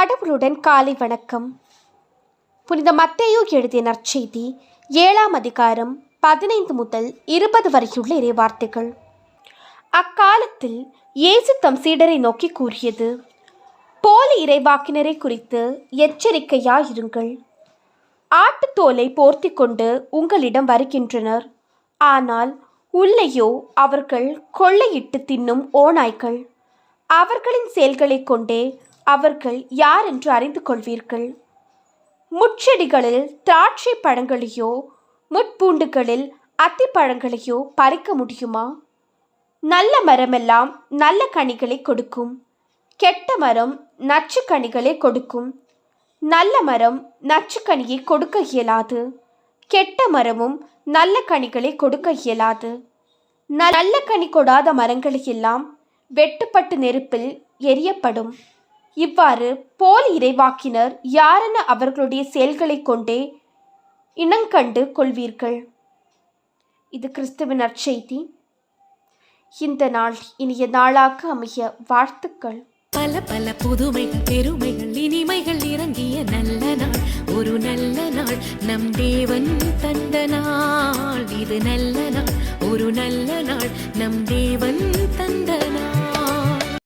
கடவுளுடன் காலை வணக்கம். புனித மத்தேயு எழுதிய நற்செய்தி 7ஆம் அதிகாரம் 15 முதல் 20 வரையுள்ள இறைவார்த்தைகள். அக்காலத்தில் இயேசு தம் சீடரை நோக்கி கூறியது: போலி இறைவாக்கினரை குறித்து எச்சரிக்கையாயிருங்கள். ஆட்டுத்தோலை போர்த்தி கொண்டு உங்களிடம் வருகின்றனர், ஆனால் உள்ளேயோ அவர்கள் கொள்ளையிட்டு தின்னும் ஓநாய்கள். அவர்களின் செயல்களை கொண்டே அவர்கள் யார் என்று அறிந்து கொள்வீர்கள். முட்செடிகளில் திராட்சை பழங்களையோ முட்பூண்டுகளில் அத்திப்பழங்களையோ பறிக்க முடியுமா? நல்ல மரமெல்லாம் நல்ல கனிகளை கொடுக்கும், கெட்ட மரம் நச்சு கனிகளை கொடுக்கும். நல்ல மரம் நச்சு கனியை கொடுக்க இயலாது, கெட்ட மரமும் நல்ல கனிகளை கொடுக்க இயலாது. நல்ல கனி கொடாத மரங்களையெல்லாம் வெட்டுப்பட்டு நெருப்பில் எரியப்படும். இவ்வாறு போலி இறைவாக்கினர் யாரென அவர்களுடைய செயல்களை கொண்டே இனங்கண்டு கொள்வீர்கள். இது கிறிஸ்துவின் நற்செய்தி. இந்த நாள் இனிய நாளாக அமைய வாழ்த்துக்கள். பல பல புதுமைகள் பெருமைகள் இனிமைகள் இறங்கிய நல்ல நாள், ஒரு நல்ல நாள், நம் தேவன் தந்த நாள். இது நல்ல நாள், ஒரு நல்ல நாள், நம்